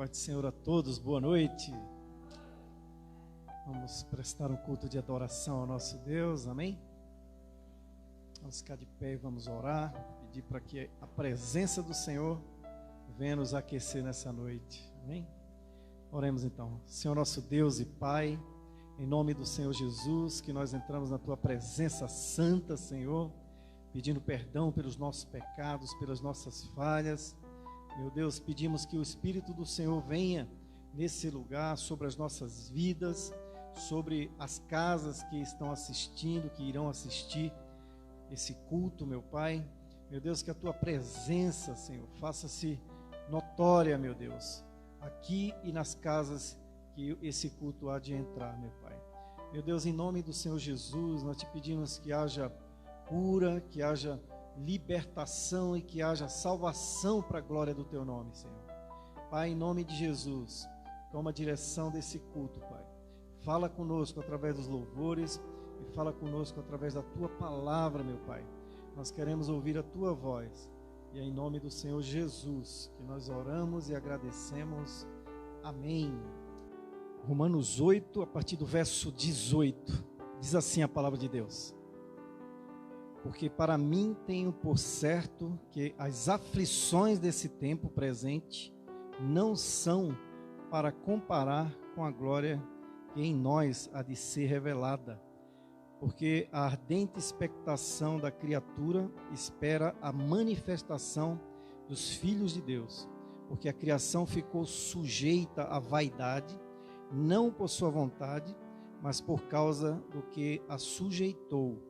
paz do Senhor a todos, boa noite. Vamos prestar um culto de adoração ao nosso Deus, amém? Vamos ficar de pé e vamos orar, pedir para que a presença do Senhor venha nos aquecer nessa noite, amém? Oremos então. Senhor nosso Deus e Pai, em nome do Senhor Jesus, que nós entramos na Tua presença santa, Senhor, pedindo perdão pelos nossos pecados, pelas nossas falhas. Meu Deus, pedimos que o Espírito do Senhor venha nesse lugar, sobre as nossas vidas, sobre as casas que estão assistindo, que irão assistir esse culto, meu Pai. Meu Deus, que a Tua presença, Senhor, faça-se notória, meu Deus, aqui e nas casas que esse culto há de entrar, meu Pai. Meu Deus, em nome do Senhor Jesus, nós te pedimos que haja cura, que haja libertação e que haja salvação para a glória do Teu nome, Senhor. Pai, em nome de Jesus, toma a direção desse culto, Pai. Fala conosco através dos louvores e fala conosco através da Tua palavra, meu Pai. Nós queremos ouvir a Tua voz. E é em nome do Senhor Jesus que nós oramos e agradecemos. Amém. Romanos 8, a partir do verso 18, diz assim a palavra de Deus: porque para mim tenho por certo que as aflições desse tempo presente não são para comparar com a glória que em nós há de ser revelada. Porque a ardente expectação da criatura espera a manifestação dos filhos de Deus. Porque a criação ficou sujeita à vaidade, não por sua vontade, mas por causa do que a sujeitou,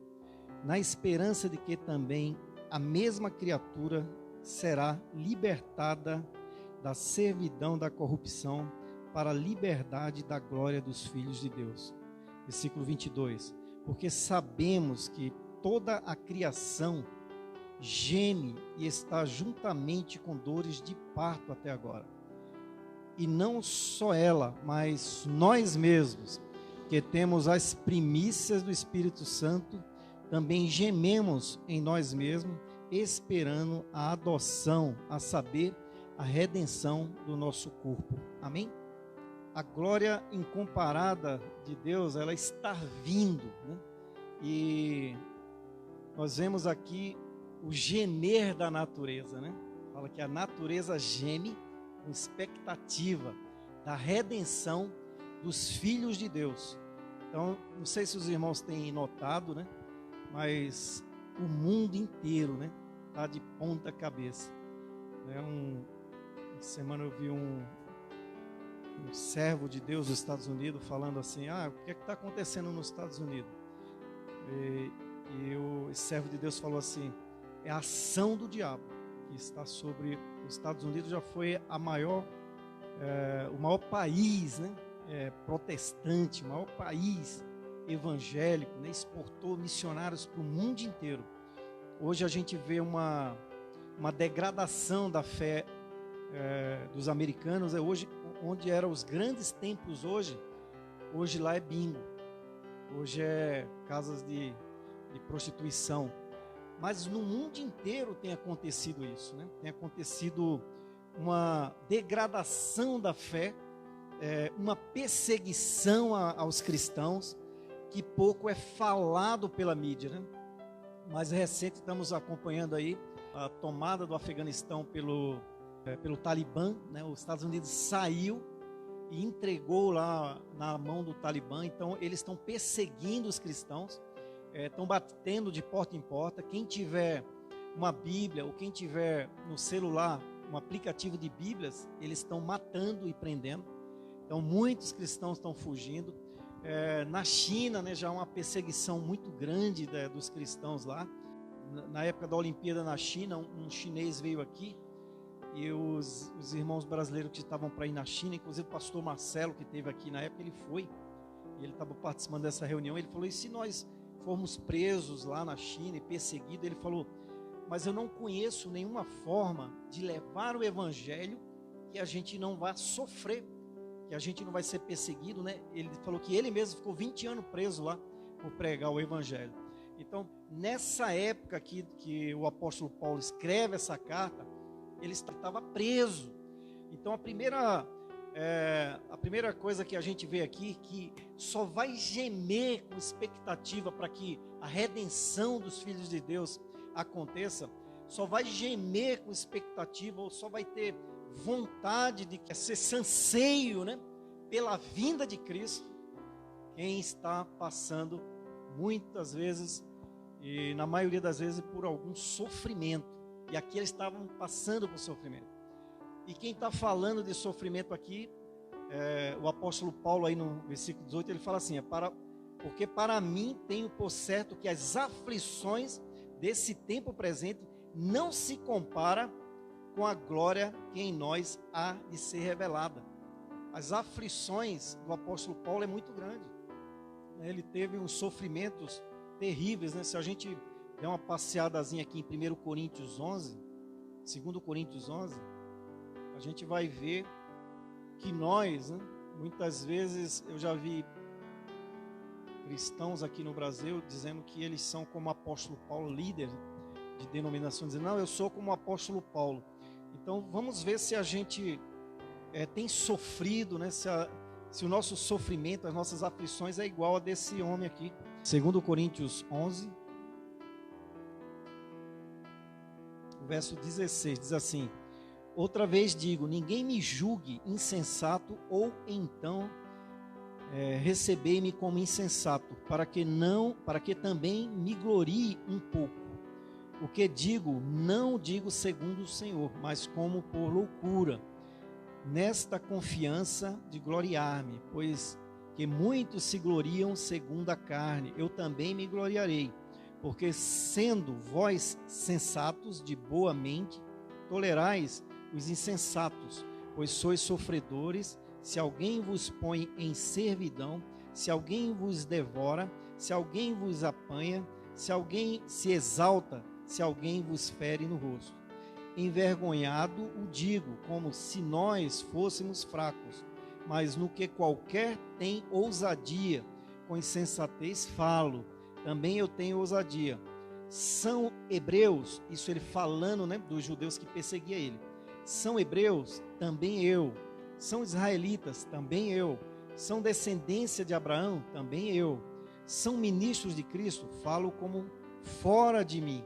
na esperança de que também a mesma criatura será libertada da servidão da corrupção para a liberdade da glória dos filhos de Deus. Versículo 22. Porque sabemos que toda a criação geme e está juntamente com dores de parto até agora. E não só ela, mas nós mesmos, que temos as primícias do Espírito Santo, também gememos em nós mesmos, esperando a adoção, a saber, a redenção do nosso corpo. Amém? A glória incomparada de Deus, ela está vindo, né? E nós vemos aqui o gemer da natureza, né? Fala que a natureza geme com expectativa da redenção dos filhos de Deus. Então, não sei se os irmãos têm notado, né? Mas o mundo inteiro, né, está de ponta cabeça. Uma semana eu vi um servo de Deus dos Estados Unidos falando assim: o que é que está acontecendo nos Estados Unidos? Esse servo de Deus falou assim: é a ação do diabo que está sobre os Estados Unidos. Já foi o maior país, né, protestante, o maior país evangélico, né, exportou missionários para o mundo inteiro. Hoje a gente vê uma degradação da fé dos americanos. Hoje, onde eram os grandes templos, hoje lá é bingo, hoje é casas de prostituição. Mas no mundo inteiro tem acontecido isso, né? Tem acontecido uma degradação da fé, uma perseguição aos cristãos, que pouco é falado pela mídia, né? Mais recente, estamos acompanhando aí a tomada do Afeganistão pelo Talibã, né? Os Estados Unidos saiu e entregou lá na mão do Talibã. Então eles estão perseguindo os cristãos, estão batendo de porta em porta. Quem tiver uma Bíblia ou quem tiver no celular um aplicativo de Bíblias, eles estão matando e prendendo. Então muitos cristãos estão fugindo. Na China, né, já há uma perseguição muito grande dos cristãos lá. Na época da Olimpíada na China, um chinês veio aqui e os irmãos brasileiros que estavam para ir na China, inclusive o pastor Marcelo, que esteve aqui na época, ele foi, e ele estava participando dessa reunião. Ele falou: e se nós formos presos lá na China e perseguidos? Ele falou: mas eu não conheço nenhuma forma de levar o evangelho que a gente não vai sofrer, que a gente não vai ser perseguido, né? Ele falou que ele mesmo ficou 20 anos preso lá por pregar o evangelho. Então, nessa época que o apóstolo Paulo escreve essa carta, ele estava preso. Então, a primeira a primeira coisa que a gente vê aqui, que só vai gemer com expectativa para que a redenção dos filhos de Deus aconteça, só vai gemer com expectativa, ou só vai ter vontade de ser anseio, né, pela vinda de Cristo, quem está passando muitas vezes, e na maioria das vezes, por algum sofrimento. E aqui eles estavam passando por sofrimento. E quem está falando de sofrimento aqui, o apóstolo Paulo aí no versículo 18, ele fala assim, porque para mim tenho por certo que as aflições desse tempo presente não se compara com a glória que em nós há de ser revelada. As aflições do apóstolo Paulo é muito grande. Ele teve uns sofrimentos terríveis, né? Se a gente der uma passeadazinha aqui em 1 Coríntios 11, 2 Coríntios 11, a gente vai ver que nós, né, muitas vezes eu já vi cristãos aqui no Brasil dizendo que eles são como o apóstolo Paulo, líder de denominação, dizendo, não, eu sou como o apóstolo Paulo. Então vamos ver se a gente tem sofrido, né, se o nosso sofrimento, as nossas aflições é igual a desse homem aqui. 2 Coríntios 11, verso 16, diz assim, outra vez digo, ninguém me julgue insensato ou então recebei-me como insensato, para que também me glorie um pouco. O que digo, não digo segundo o Senhor, mas como por loucura, nesta confiança de gloriar-me, pois que muitos se gloriam segundo a carne, eu também me gloriarei, porque sendo vós sensatos de boa mente, tolerais os insensatos, pois sois sofredores. Se alguém vos põe em servidão, se alguém vos devora, se alguém vos apanha, se alguém se exalta, se alguém vos fere no rosto. Envergonhado o digo, como se nós fôssemos fracos, mas no que qualquer tem ousadia, com insensatez falo, também eu tenho ousadia. São hebreus, isso ele falando, né, dos judeus que perseguiam ele. São hebreus, também eu. São israelitas, também eu. São descendência de Abraão, também eu. São ministros de Cristo, falo como fora de mim.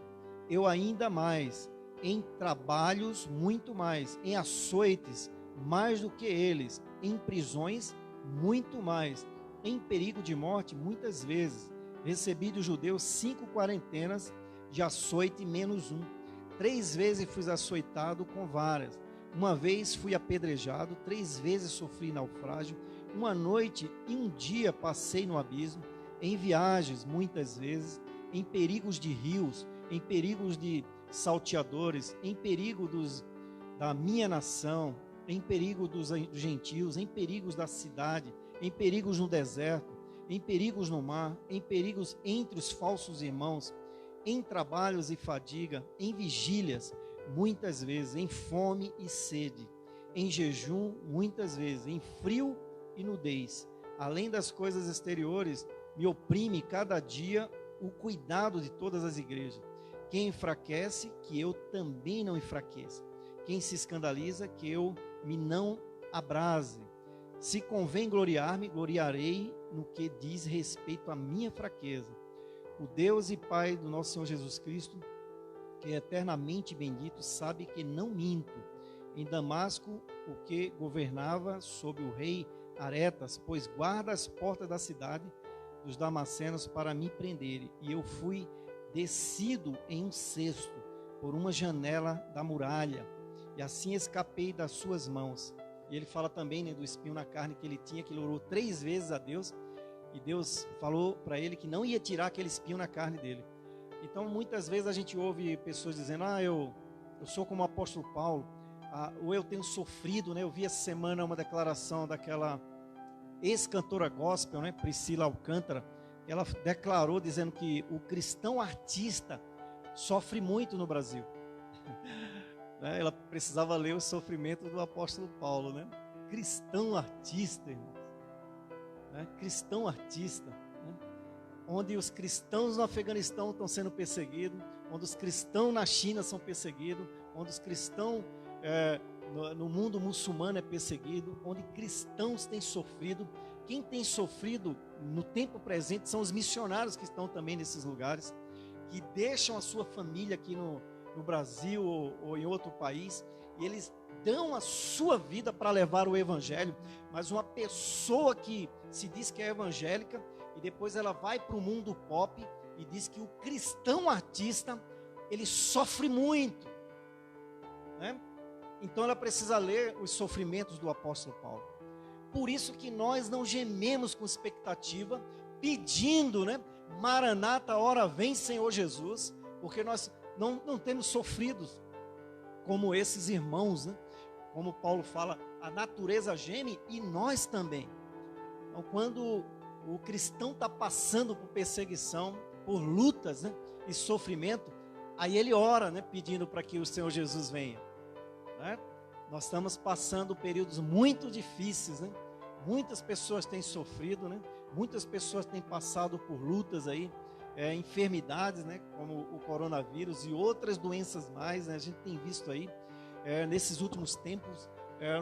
Eu ainda mais, em trabalhos muito mais, em açoites mais do que eles, em prisões muito mais, em perigo de morte muitas vezes. Recebi dos judeus 5 quarentenas de açoite menos 1. 3 vezes fui açoitado com varas. Uma vez fui apedrejado, 3 vezes sofri naufrágio. Uma noite e um dia passei no abismo, em viagens muitas vezes, em perigos de rios, em perigos de salteadores, em perigo da minha nação, em perigo dos gentios, em perigos da cidade, em perigos no deserto, em perigos no mar, em perigos entre os falsos irmãos, em trabalhos e fadiga, em vigílias, muitas vezes, em fome e sede, em jejum, muitas vezes, em frio e nudez. Além das coisas exteriores, me oprime cada dia o cuidado de todas as igrejas. Quem enfraquece, que eu também não enfraqueça. Quem se escandaliza, que eu me não abrase. Se convém gloriar-me, gloriarei no que diz respeito à minha fraqueza. O Deus e Pai do nosso Senhor Jesus Cristo, que é eternamente bendito, sabe que não minto. Em Damasco, o que governava sob o rei Aretas, pois guarda as portas da cidade dos damascenos para me prenderem. E eu fui descido em um cesto por uma janela da muralha, e assim escapei das suas mãos. E ele fala também, né, do espinho na carne que ele tinha, que ele orou 3 vezes a Deus, e Deus falou para ele que não ia tirar aquele espinho na carne dele. Então muitas vezes a gente ouve pessoas dizendo, eu sou como o apóstolo Paulo, ou eu tenho sofrido, né? Eu vi essa semana uma declaração daquela ex-cantora gospel, né, Priscila Alcântara. Ela declarou dizendo que o cristão artista sofre muito no Brasil. Ela precisava ler o sofrimento do apóstolo Paulo, né? Cristão artista, irmãos. Cristão artista, né? Onde os cristãos no Afeganistão estão sendo perseguidos, onde os cristãos na China são perseguidos, onde os cristãos no mundo muçulmano é perseguido, onde cristãos têm sofrido. Quem tem sofrido no tempo presente são os missionários que estão também nesses lugares, que deixam a sua família aqui no Brasil ou em outro país, e eles dão a sua vida para levar o evangelho. Mas uma pessoa que se diz que é evangélica e depois ela vai para o mundo pop e diz que o cristão artista, ele sofre muito, né? Então ela precisa ler os sofrimentos do apóstolo Paulo. Por isso que nós não gememos com expectativa, pedindo, né? Maranata, hora vem, Senhor Jesus, porque nós não temos sofrido como esses irmãos, né? Como Paulo fala, a natureza geme e nós também. Então, quando o cristão está passando por perseguição, por lutas, né? E sofrimento, aí ele ora, né? Pedindo para que o Senhor Jesus venha, né? Nós estamos passando períodos muito difíceis, né? Muitas pessoas têm sofrido, né? Muitas pessoas têm passado por lutas aí, enfermidades, né? Como o coronavírus e outras doenças mais, né? A gente tem visto aí, nesses últimos tempos,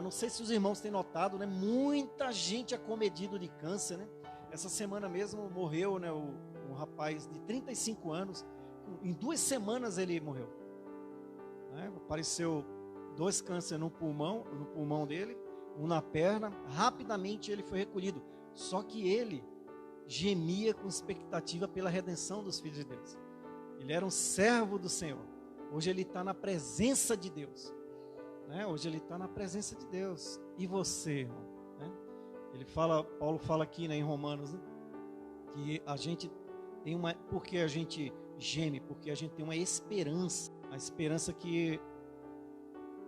não sei se os irmãos têm notado, né? Muita gente acometido de câncer, né? Essa semana mesmo morreu, né? Um rapaz de 35 anos, em 2 semanas ele morreu, né? Apareceu 2 cânceres no pulmão dele, um na perna. Rapidamente ele foi recolhido. Só que ele gemia com expectativa pela redenção dos filhos de Deus. Ele era um servo do Senhor. Hoje ele está na presença de Deus, né? Hoje ele está na presença de Deus. E você, irmão, né? Paulo fala aqui, né, em Romanos, né, que a gente tem porque a gente geme, porque a gente tem uma esperança, a esperança que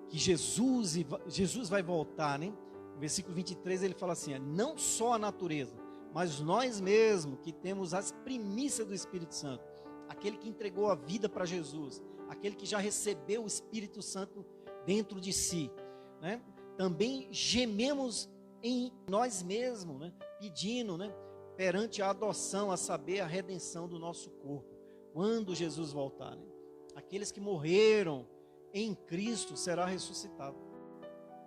Jesus vai voltar, né? No versículo 23 ele fala assim: não só a natureza, mas nós mesmos que temos as primícias do Espírito Santo, aquele que entregou a vida para Jesus, aquele que já recebeu o Espírito Santo dentro de si, né? Também gememos em nós mesmos, né? Pedindo, né? Perante a adoção, a saber, a redenção do nosso corpo, quando Jesus voltar, né? Aqueles que morreram em Cristo será ressuscitado.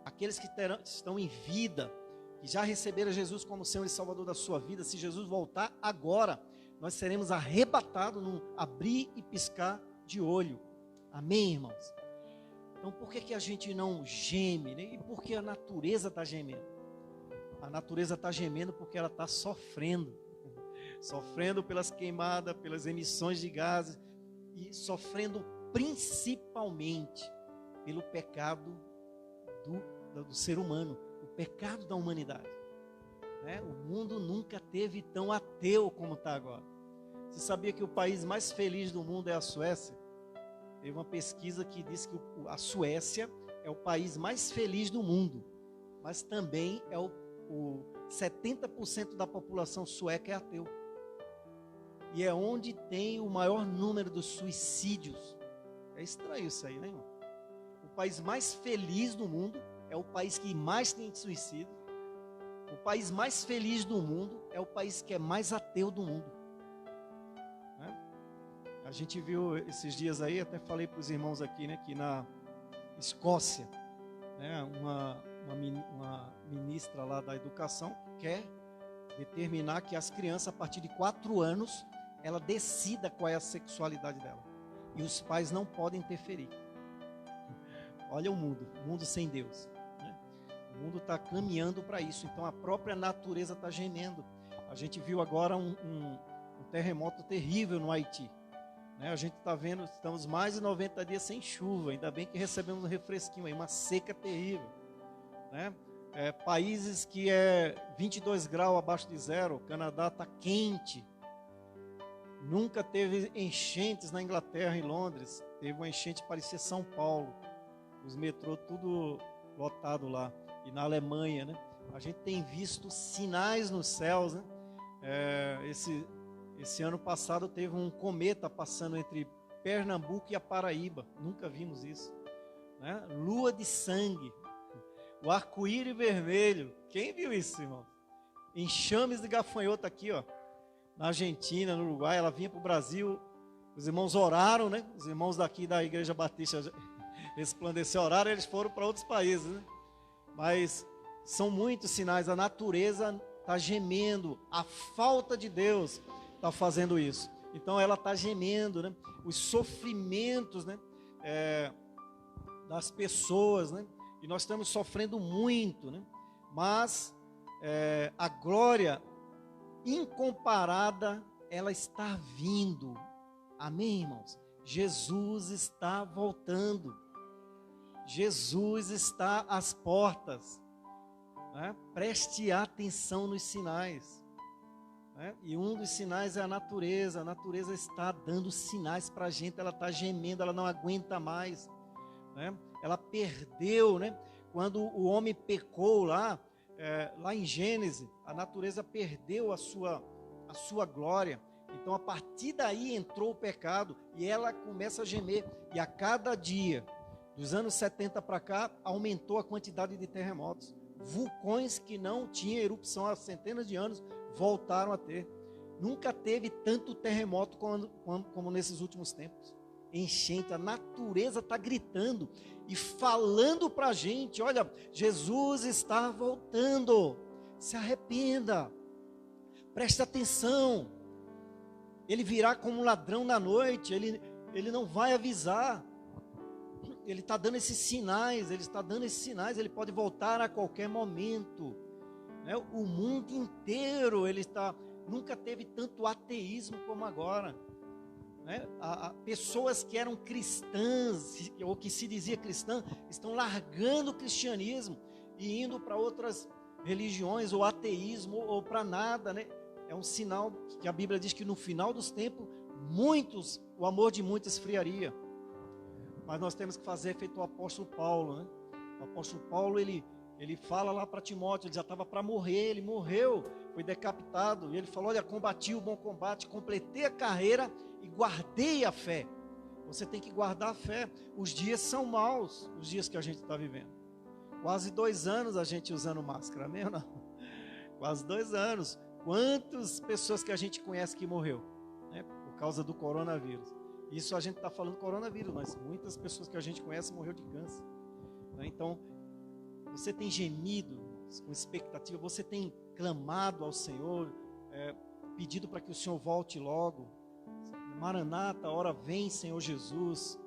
Aqueles que estão em vida, que já receberam Jesus como Senhor e Salvador da sua vida, se Jesus voltar agora, nós seremos arrebatados num abrir e piscar de olho. Amém, irmãos? Então, por que a gente não geme, né? E por que a natureza está gemendo? A natureza está gemendo porque ela está sofrendo. Sofrendo pelas queimadas, pelas emissões de gases e sofrendo principalmente pelo pecado do ser humano, o pecado da humanidade, né? O mundo nunca teve tão ateu como está agora. Você sabia que o país mais feliz do mundo é a Suécia? Teve uma pesquisa que diz que a Suécia é o país mais feliz do mundo, mas também é o 70% da população sueca é ateu. E é onde tem o maior número de suicídios. É estranho isso aí, né, irmão? O país mais feliz do mundo é o país que mais tem suicídio. O país mais feliz do mundo é o país que é mais ateu do mundo, né? A gente viu esses dias aí, até falei para os irmãos aqui, né, que na Escócia, né, uma ministra lá da educação quer determinar que as crianças, a partir de 4 anos, ela decida qual é a sexualidade dela. E os pais não podem interferir. Olha o mundo sem Deus, né? O mundo está caminhando para isso. Então a própria natureza está gemendo. A gente viu agora um terremoto terrível no Haiti, né? A gente está vendo, estamos mais de 90 dias sem chuva. Ainda bem que recebemos um refresquinho aí, uma seca terrível, né? Países que é 22 graus abaixo de zero, o Canadá está quente. Nunca teve enchentes na Inglaterra e Londres. Teve uma enchente que parecia São Paulo. Os metrôs tudo lotado lá. E na Alemanha, né? A gente tem visto sinais nos céus, né? Esse ano passado teve um cometa passando entre Pernambuco e a Paraíba. Nunca vimos isso, né? Lua de sangue. O arco-íris vermelho. Quem viu isso, irmão? Enxames de gafanhoto aqui, ó. Na Argentina, no Uruguai, ela vinha para o Brasil, os irmãos oraram, né? Os irmãos daqui da Igreja Batista resplandecer horário, eles foram para outros países, né? Mas são muitos sinais, a natureza está gemendo, a falta de Deus está fazendo isso. Então ela está gemendo, né? Os sofrimentos, né? Das pessoas, né? E nós estamos sofrendo muito, né? Mas a glória incomparada, ela está vindo. Amém, irmãos? Jesus está voltando. Jesus está às portas. Né? Preste atenção nos sinais. Né? E um dos sinais é a natureza. A natureza está dando sinais para a gente. Ela está gemendo, ela não aguenta mais. Né? Ela perdeu, né? Quando o homem pecou lá em Gênesis, a natureza perdeu a sua glória. Então, a partir daí entrou o pecado e ela começa a gemer. E a cada dia, dos anos 70 para cá, aumentou a quantidade de terremotos. Vulcões que não tinham erupção há centenas de anos voltaram a ter. Nunca teve tanto terremoto como nesses últimos tempos. Enchente, a natureza está gritando e falando para a gente: olha, Jesus está voltando, se arrependa, preste atenção. Ele virá como um ladrão na noite, ele não vai avisar. Ele está dando esses sinais, ele pode voltar a qualquer momento. Né? O mundo inteiro, nunca teve tanto ateísmo como agora. Né? Pessoas que eram cristãs, ou que se dizia cristã, estão largando o cristianismo e indo para outras religiões, ou ateísmo, ou para nada, né? É um sinal que a Bíblia diz que no final dos tempos, o amor de muitos esfriaria. Mas nós temos que fazer feito o apóstolo Paulo, né? O apóstolo Paulo, ele fala lá para Timóteo, ele já estava para morrer, ele morreu, foi decapitado, e ele falou: olha, combati o bom combate, completei a carreira e guardei a fé. Você tem que guardar a fé. Os dias são maus, os dias que a gente está vivendo. Quase 2 anos a gente usando máscara, amém ou não? Quase 2 anos. Quantas pessoas que a gente conhece que morreu, né, por causa do coronavírus? Isso a gente está falando coronavírus, mas muitas pessoas que a gente conhece morreu de câncer. Né? Então, você tem gemido com expectativa, você tem clamado ao Senhor, pedido para que o Senhor volte logo. Maranata, hora vem, Senhor Jesus.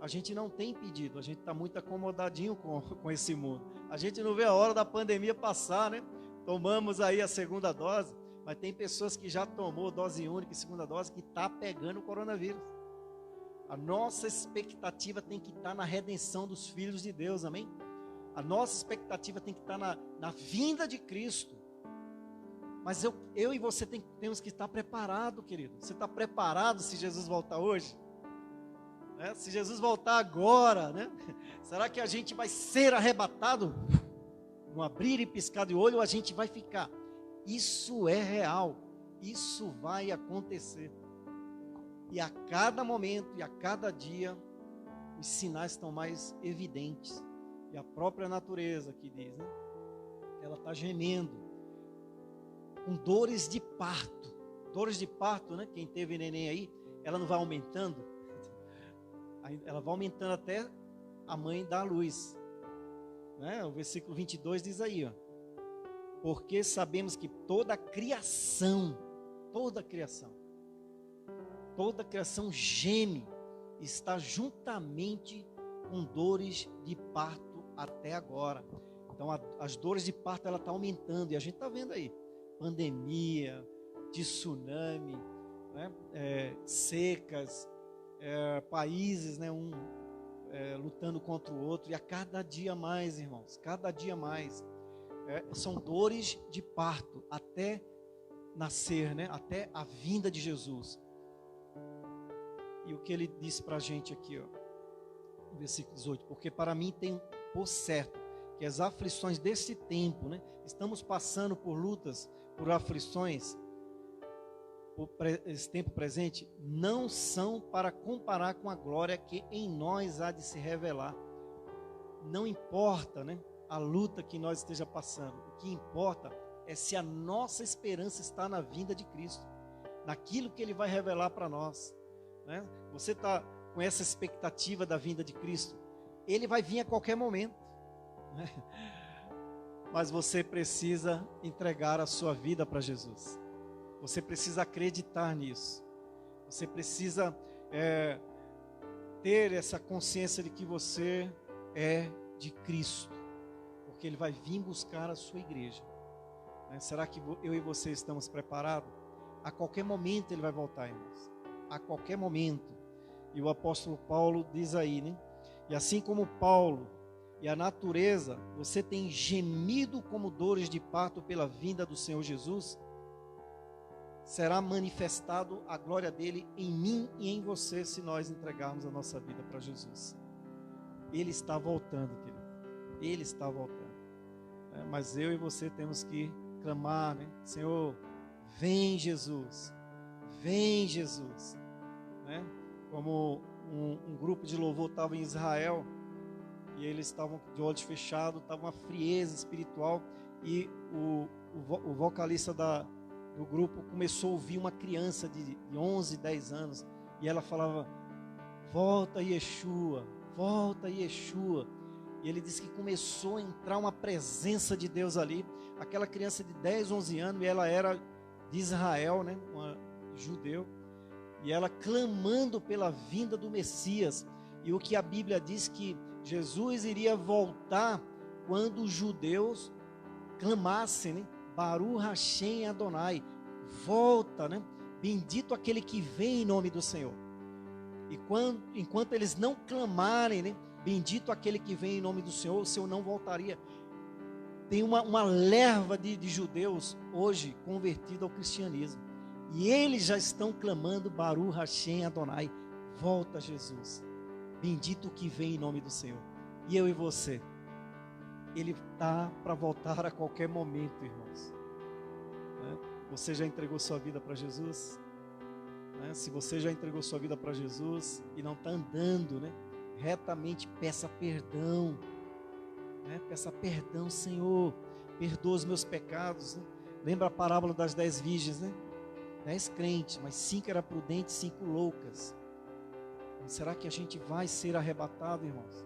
A gente não tem pedido, a gente está muito acomodadinho com esse mundo. A gente não vê a hora da pandemia passar, né? Tomamos aí a 2ª dose, mas tem pessoas que já tomou dose única e 2ª dose que está pegando o coronavírus. A nossa expectativa tem que estar na redenção dos filhos de Deus, amém? A nossa expectativa tem que estar na vinda de Cristo. Mas eu e você temos que estar preparado, querido. Você está preparado se Jesus voltar hoje? Né? Se Jesus voltar agora, né? Será que a gente vai ser arrebatado? No abrir e piscar de olho, a gente vai ficar. Isso é real. Isso vai acontecer. E a cada momento e a cada dia, os sinais estão mais evidentes. E a própria natureza que diz, né? Ela está gemendo. Com dores de parto. Dores de parto, né? Quem teve neném aí, ela não vai aumentando. Ela vai aumentando até a mãe dar a luz. Né? O versículo 22 diz aí, ó: porque sabemos que toda a criação geme, está juntamente com dores de parto até agora. Então as dores de parto, ela está aumentando, e a gente está vendo aí, pandemia, tsunami, né? Secas, países, né? Lutando contra o outro, e a cada dia mais, irmãos, cada dia mais, são dores de parto, até nascer, né? Até a vinda de Jesus. E o que ele disse para a gente aqui, ó, no versículo 18: porque para mim tem por certo que as aflições desse tempo, né? Estamos passando por lutas, por aflições, esse tempo presente, não são para comparar com a glória que em nós há de se revelar. Não importa, né, a luta que nós esteja passando. O que importa é se a nossa esperança está na vinda de Cristo, naquilo que Ele vai revelar para nós. Né? Você está com essa expectativa da vinda de Cristo? Ele vai vir a qualquer momento, né? Mas você precisa entregar a sua vida para Jesus. Você precisa acreditar nisso. Você precisa ter essa consciência de que você é de Cristo, porque Ele vai vir buscar a sua igreja. Será que eu e você estamos preparados? A qualquer momento Ele vai voltar, irmãos. A qualquer momento. E o apóstolo Paulo diz aí, né? E assim como Paulo e a natureza, você tem gemido como dores de parto pela vinda do Senhor Jesus, será manifestado a glória dele em mim e em você, se nós entregarmos a nossa vida para Jesus. Ele está voltando, querido. Ele está voltando. Mas eu e você temos que clamar, né? Senhor, vem Jesus. Vem Jesus. Né? Como um grupo de louvor estava em Israel, e eles estavam de olhos fechados, estava uma frieza espiritual, e o vocalista do grupo começou a ouvir uma criança de 11, 10 anos, e ela falava, volta Yeshua, volta Yeshua. E ele disse que começou a entrar uma presença de Deus ali. Aquela criança de 10, 11 anos, e ela era de Israel, né? Uma judeu, e ela clamando pela vinda do Messias. E o que a Bíblia diz que Jesus iria voltar quando os judeus clamassem, né? Baruch Hashem Adonai, volta, né? Bendito aquele que vem em nome do Senhor. E enquanto eles não clamarem, né? Bendito aquele que vem em nome do Senhor, o Senhor não voltaria. Tem uma leva de judeus hoje convertidos ao cristianismo, e eles já estão clamando Baruch Hashem Adonai, volta Jesus, bendito que vem em nome do Senhor. E eu e você, Ele está para voltar a qualquer momento, irmãos. Você já entregou sua vida para Jesus? Se você já entregou sua vida para Jesus e não está andando, né, retamente, peça perdão. Peça perdão, Senhor, perdoa os meus pecados, né? Lembra a parábola das 10 virgens, né? 10 crentes, mas 5 eram prudentes, 5 loucas. Será que a gente vai ser arrebatado, irmãos?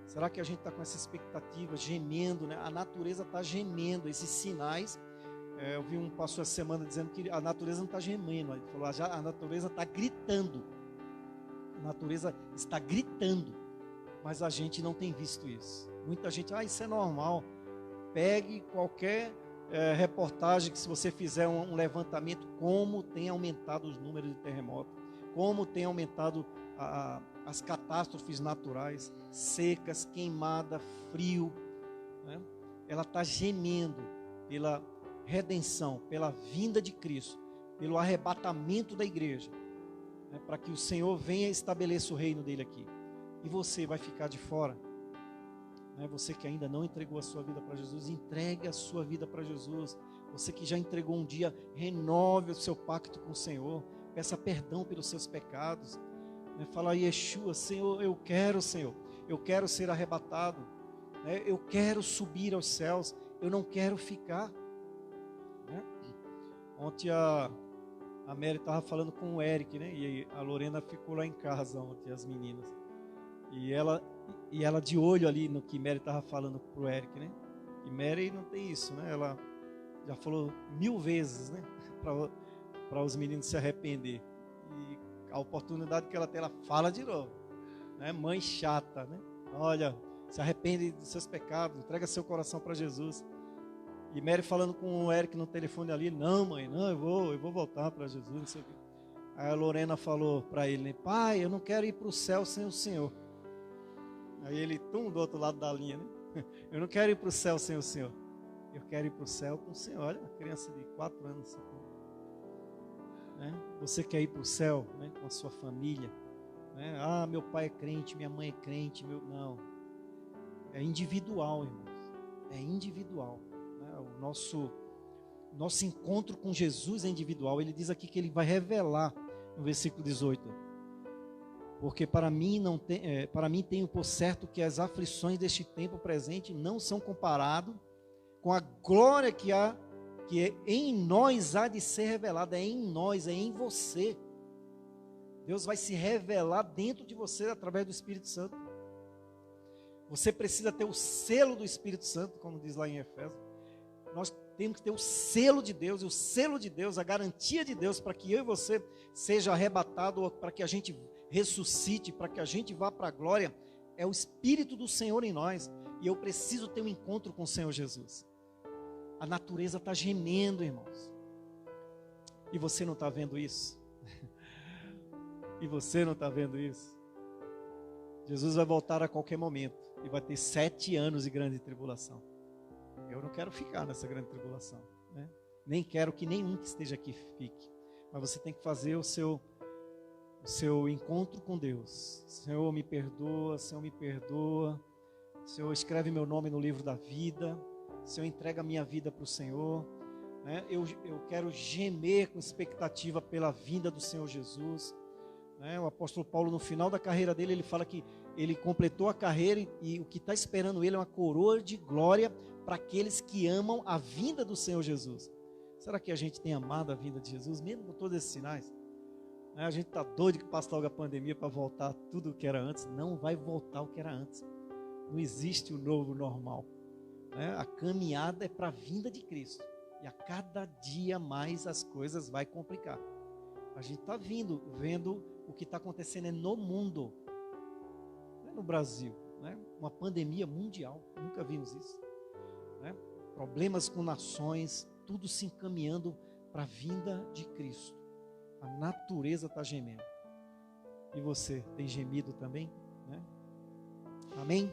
Será que a gente está com essa expectativa, gemendo, né? A natureza está gemendo, esses sinais. Eu vi um pastor essa semana dizendo que a natureza não está gemendo. Ele falou, a natureza está gritando. A natureza está gritando, mas a gente não tem visto isso. Muita gente, isso é normal. Pegue qualquer reportagem que, se você fizer um levantamento, como tem aumentado os números de terremotos, como tem aumentado as catástrofes naturais, secas, queimada, frio, né? Ela está gemendo pela redenção, pela vinda de Cristo, pelo arrebatamento da igreja, né? Para que o Senhor venha e estabeleça o reino dele aqui. E você vai ficar de fora. Você que ainda não entregou a sua vida para Jesus, entregue a sua vida para Jesus. Você que já entregou um dia, renove o seu pacto com o Senhor. Peça perdão pelos seus pecados. Fala, Yeshua, Senhor, eu quero ser arrebatado. Eu quero subir aos céus, eu não quero ficar. Ontem a Mary estava falando com o Eric, né? E a Lorena ficou lá em casa ontem, as meninas. E ela de olho ali no que Mary estava falando para o Eric, né? E Mary não tem isso, né? Ela já falou 1000 vezes, né? Para os meninos se arrepender. E a oportunidade que ela tem, ela fala de novo, né? Mãe chata, né? Olha, se arrepende dos seus pecados, entrega seu coração para Jesus. E Mary falando com o Eric no telefone ali, não, mãe, não, eu vou voltar para Jesus, não sei o quê. Aí a Lorena falou para ele, né? Pai, eu não quero ir para o céu sem o Senhor. Aí ele, do outro lado da linha, né? Eu não quero ir para o céu sem o Senhor. Eu quero ir para o céu com o Senhor. Olha, uma criança de 4 anos. Né? Você quer ir para o céu, né? Com a sua família. Né? Ah, meu pai é crente, minha mãe é crente. Não. É individual, irmãos. É individual. Né? O nosso encontro com Jesus é individual. Ele diz aqui que ele vai revelar, no versículo 18. Porque para mim tenho por certo que as aflições deste tempo presente não são comparadas com a glória que em nós há de ser revelada. É em nós, é em você. Deus vai se revelar dentro de você através do Espírito Santo. Você precisa ter o selo do Espírito Santo, como diz lá em Efésios. Nós temos que ter o selo de Deus, e o selo de Deus, a garantia de Deus, para que eu e você seja arrebatado, ou para que a gente ressuscite, para que a gente vá para a glória, é o Espírito do Senhor em nós. E eu preciso ter um encontro com o Senhor Jesus. A natureza está gemendo, irmãos. E você não está vendo isso? E você não está vendo isso? Jesus vai voltar a qualquer momento. E vai ter 7 anos de grande tribulação. Eu não quero ficar nessa grande tribulação, né? Nem quero que nenhum que esteja aqui fique. Mas você tem que fazer o seu encontro com Deus. Senhor, me perdoa. Senhor, me perdoa. Senhor, escreve meu nome no livro da vida. Senhor, entrega a minha vida para o Senhor, né? Eu quero gemer com expectativa pela vinda do Senhor Jesus, né? O apóstolo Paulo, no final da carreira dele, ele fala que ele completou a carreira e o que está esperando ele é uma coroa de glória para aqueles que amam a vinda do Senhor Jesus. Será que a gente tem amado a vinda de Jesus, mesmo com todos esses sinais? A gente está doido que passe logo a pandemia para voltar tudo o que era antes. Não vai voltar o que era antes. Não existe o novo normal. A caminhada é para a vinda de Cristo. E a cada dia mais as coisas vão complicar. A gente está vendo o que está acontecendo no mundo. Não é no Brasil, né? Uma pandemia mundial. Nunca vimos isso, né? Problemas com nações, tudo se encaminhando para a vinda de Cristo. A natureza está gemendo. E você tem gemido também, né? Amém?